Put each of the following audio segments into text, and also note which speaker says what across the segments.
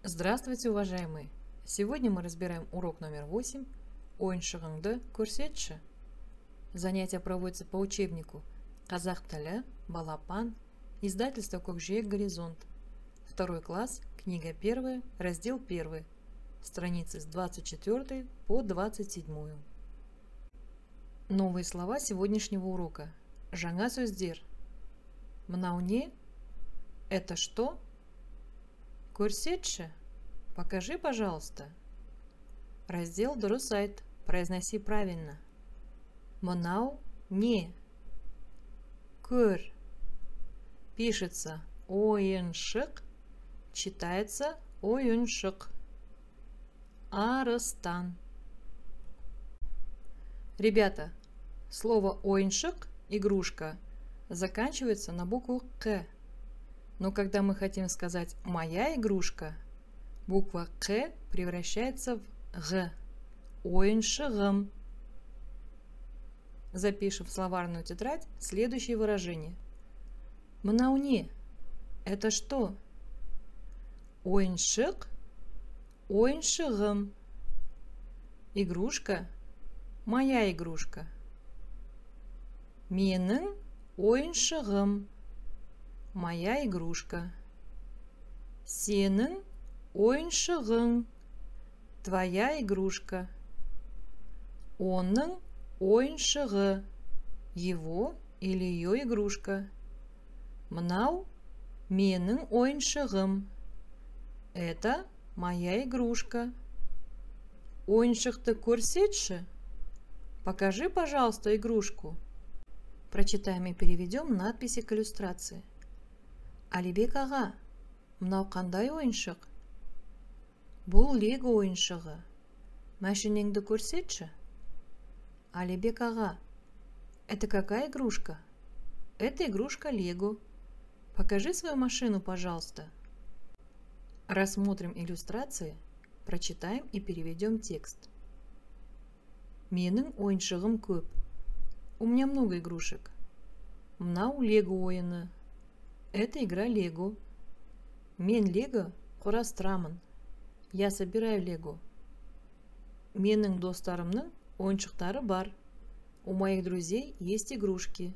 Speaker 1: Здравствуйте, уважаемые! Сегодня мы разбираем урок номер 8 «Ойыншығыңды көрсетші». Занятие проводится по учебнику «Қазақ тілі, балапан», издательство «Көкжиек Горизонт», 2 класс, книга 1, раздел 1, страницы с 24 по 27. Новые слова сегодняшнего урока. Жаңа сөздер. Мынау не? Это что? Көрсетші. Покажи, пожалуйста. Раздел дұрыс айт. Произноси правильно. Мынау не. Көр. Пишется ойыншық, читается ойыншық. Арыстан. Ребята, слово ойыншық, игрушка, заканчивается на букву К. Но когда мы хотим сказать «моя игрушка», буква «К» превращается в «Г». Ойыншығым. Запишем в словарную тетрадь следующее выражение. Мынау не? Это что? Ойыншық, ойыншығым. Игрушка, моя игрушка. Менің ойыншығым. Моя игрушка. Сенің ойыншығың. Твоя игрушка. Оның ойыншығы. Его или ее игрушка. Мынау менің ойыншығым. Это моя игрушка. Ойыншықты көрсетші. Покажи, пожалуйста, игрушку. Прочитаем и переведем надписи к иллюстрации. Алибек аға, мынау қандай ойыншық? Бұл лего ойыншығы. Машинеңді көрсетші. Алибек аға, это какая игрушка? Это игрушка лего. Покажи свою машину, пожалуйста. Рассмотрим иллюстрации, прочитаем и переведем текст. Менің ойыншығым көп. У меня много игрушек. Мынау лего ойыны. Это игра лего. Мен лего құрастырамын. Я собираю лего. Менің достарымның ойыншықтары бар. У моих друзей есть игрушки.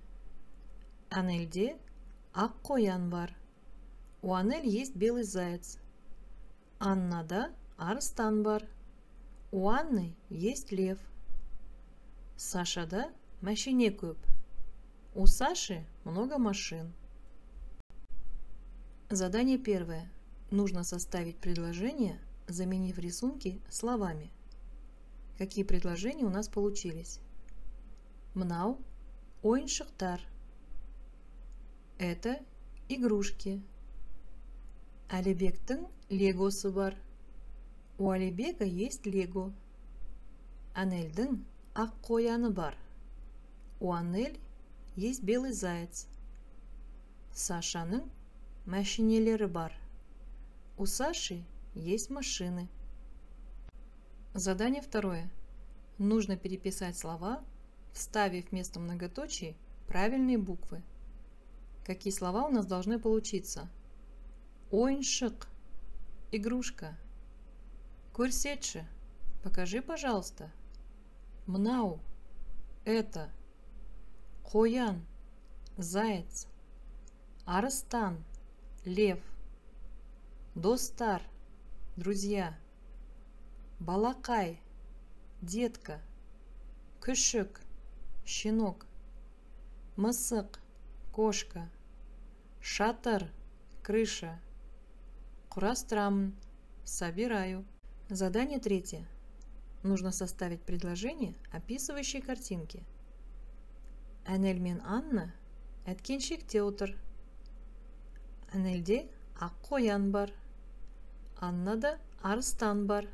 Speaker 1: Анельде ақ қоян бар. У Анель есть белый заяц. Аннада арыстан бар. У Анны есть лев. Сашада машине көп. У Саши много машин. Задание первое. Нужно составить предложение, заменив рисунки словами. Какие предложения у нас получились? Мынау ойыншықтар. Это игрушки. Алибектің легосы бар. У Алибека есть лего. Анельдің ақ қояны бар. У Анель есть белый заяц. Сашаның машинелері бар. У Саши есть машины. Задание второе. Нужно переписать слова, вставив вместо многоточий правильные буквы. Какие слова у нас должны получиться? Ойыншық, игрушка. Көрсетші, покажи, пожалуйста. Мынау, это. Қоян, заяц. Арыстан, лев. Достар, друзья. Балақай, детка. Күшік, щенок. Мысық, кошка. Шатыр, крыша. Құрастырамын, собираю. Задание третье. Нужно составить предложение, описывающее картинки. Анель мен Анна әткеншекте отыр. Анельде ақ қоян бар. Аннада арыстан бар.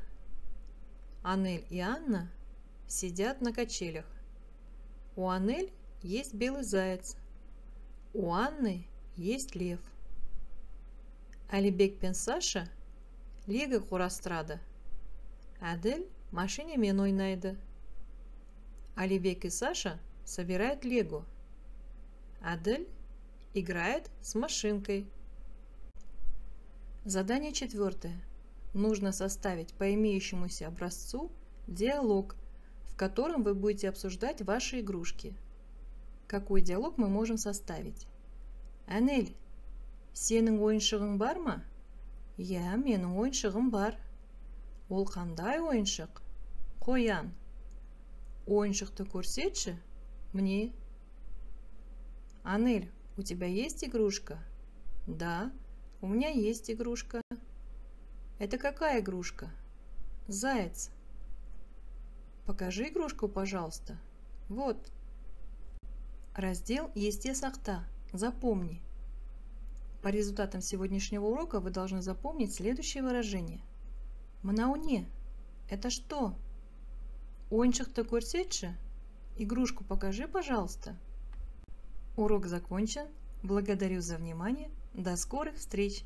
Speaker 1: Анель и Анна сидят на качелях. У Анель есть белый заяц. У Анны есть лев. Алибек пен Саша лего құрастырады. Әділ машинамен ойнайды. Алибек и Саша собирают лего. Адель играет с машинкой. Задание четвертое. нужно составить по имеющемуся образцу диалог, в котором вы будете обсуждать ваши игрушки. Какой диалог мы можем составить? Анель, сенің ойыншығың бар ма? Я, менің ойыншығым бар. Ол қандай ойыншық? Қоян. Ойыншықты көрсетші? Мне. Анель, у тебя есть игрушка? Да, у меня есть игрушка. Это какая игрушка? Заяц. Покажи игрушку, пожалуйста. Вот. Раздел «Есте сақта». Запомни. По результатам сегодняшнего урока вы должны запомнить следующее выражение. Мынау не? Это что? Ойыншықты көрсетші? Игрушку покажи, пожалуйста. Урок закончен. Благодарю за внимание. До скорых встреч!